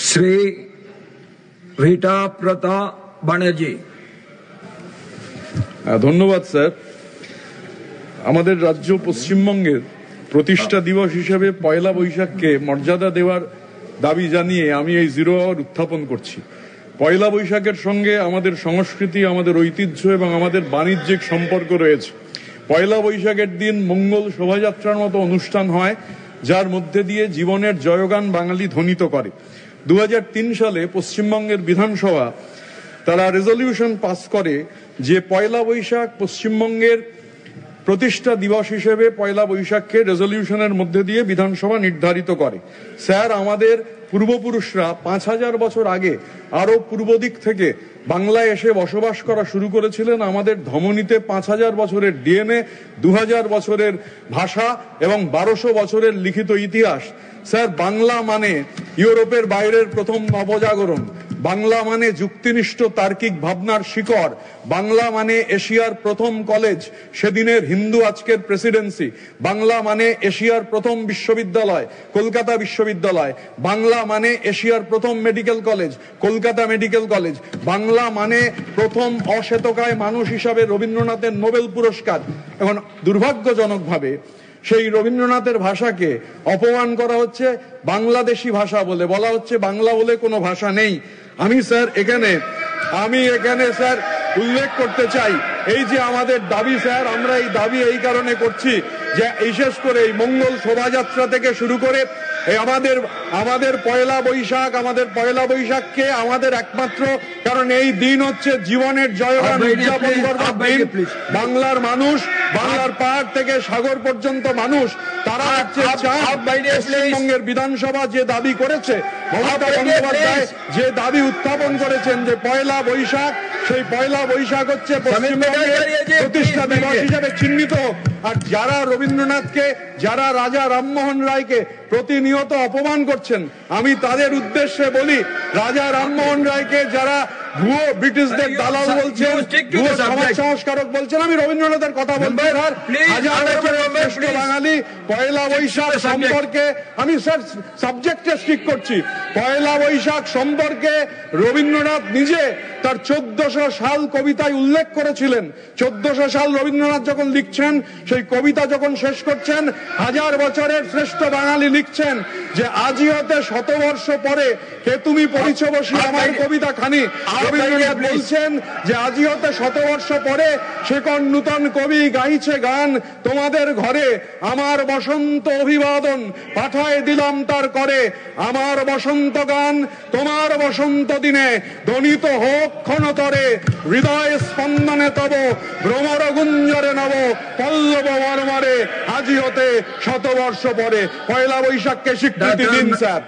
শ্রী ভিটা প্রতাপ ব্যানার্জি। ধন্যবাদ স্যার। আমাদের রাজ্য পশ্চিমবঙ্গের প্রতিষ্ঠা দিবস হিসেবে পয়লা বৈশাখকে মর্যাদা দেওয়ার দাবি জানিয়ে আমি এই জিরো আওয়ার উত্থাপন করছি। পয়লা বৈশাখের সঙ্গে আমাদের সংস্কৃতি, আমাদের ঐতিহ্য এবং আমাদের বাণিজ্যিক সম্পর্ক রয়েছে। পয়লা বৈশাখের দিন মঙ্গল শোভাযাত্রার মতো অনুষ্ঠান হয়, যার মধ্যে দিয়ে জীবনের জয়গান বাঙালি ধ্বনিত করে। 2003 সালে পশ্চিমবঙ্গের বিধানসভা তারা রেজলিউশন পাস করে যে পয়লা বৈশাখ পশ্চিমবঙ্গের প্রতিষ্ঠা দিবস হিসেবে পয়লা বৈশাখকে রেজলিউশনের মধ্যে দিয়ে বিধানসভা নির্ধারিত করে। স্যার, আমাদের পূর্বপুরুষরা 5000 বছর আগে আরো পূর্ব দিক থেকে বাংলায় এসে বসবাস করা শুরু করেছিলেন। আমাদের ধমনীতে 5000 বছরের ডিএনএ, 2000 বছরের ভাষা এবং 1200 বছরের লিখিত ইতিহাস। স্যার, বাংলা মানে ইউরোপের বাইরের প্রথম নবজাগরণ, বাংলা মানে যুক্তিনিষ্ঠ তার্কিক ভাবনার শিকড়, বাংলা মানে এশিয়ার প্রথম কলেজ, সেদিনের হিন্দু আজকের প্রেসিডেন্সি, বাংলা মানে এশিয়ার প্রথম বিশ্ববিদ্যালয়, কলকাতা বিশ্ববিদ্যালয়, বাংলা মানে এশিয়ার প্রথম medical college, Kolkata medical college, Bangla মানে প্রথম অশ্বেতকায় মানুষ হিসাবে রবীন্দ্রনাথের নোবেল পুরস্কার। এখন দুর্ভাগ্যজনকভাবে সেই রবীন্দ্রনাথের ভাষাকে অপমান করা হচ্ছে বাংলাদেশি ভাষা বলে, বলা হচ্ছে বাংলা বলে কোনো ভাষা নেই। আমি এখানে স্যার উল্লেখ করতে চাই, এই যে আমাদের দাবি স্যার, আমরা এই দাবি এই কারণে করছি যে বিশেষ করে এই মঙ্গল শোভাযাত্রা থেকে শুরু করে আমাদের পয়লা বৈশাখকে আমাদের একমাত্র কারণ এই দিন হচ্ছে জীবনের জয়গান উদযাপন করবার দিন। বাংলার মানুষ, বাংলার পাহাড় থেকে সাগর পর্যন্ত মানুষ, তারা পশ্চিমবঙ্গের বিধানসভা যে দাবি করেছে, মমতা বন্দ্যোপাধ্যায় যে দাবি উত্থাপন করেছেন যে পয়লা বৈশাখ, সেই পয়লা বৈশাখ হচ্ছে পশ্চিমবঙ্গের প্রতিষ্ঠা দিবস হিসেবে চিহ্নিত। আর যারা রবীন্দ্রনাথকে, যারা রাজা রামমোহন রায়কে প্রতিনিয়ত অপমান করছেন, আমি তাদের উদ্দেশ্যে বলি, রাজা রামমোহন রায়কে যারা ভুয়ো ব্রিটিশদের দালাল বলছেন, ভুয়ো সমাজ সংস্কারক বলছেন, আমি রবীন্দ্রনাথের কথা বলবো। বাঙালি পয়লা বৈশাখ সম্পর্কে আমি স্যার সাবজেক্টে স্টিক করছি। পয়লা বৈশাখ সম্পর্কে রবীন্দ্রনাথ নিজে তার 1400 সাল কবিতায় উল্লেখ করেছিলেন। 1400 সাল রবীন্দ্রনাথ যখন লিখছেন, সেই কবিতা যখন শেষ করছেন, 1000 বছরের শ্রেষ্ঠ বাঙালি লিখছেন যে আজি হতে 100 বর্ষ পরে কে তুমি পড়িছ বসি আমার কবিতা খানি। রবীন্দ্রনাথ বলছেন যে আজি হতে 100 বর্ষ পরে সে কোন নূতন কবি গাইছে গান তোমাদের ঘরে, আমার বসন্ত অভিবাদন পাঠায় দিলাম তার করে, আমার বসন্ত গান তোমার বসন্ত দিনে ধ্বনিত হোক ক্ষণতরে, হৃদয় স্পন্দনে তব ভ্রমর গুঞ্জরে নব পল্লব মর্মরে, আজি হতে 100 বর্ষ পরে। পয়লা বৈশাখকে স্বীকৃতি দিন স্যার।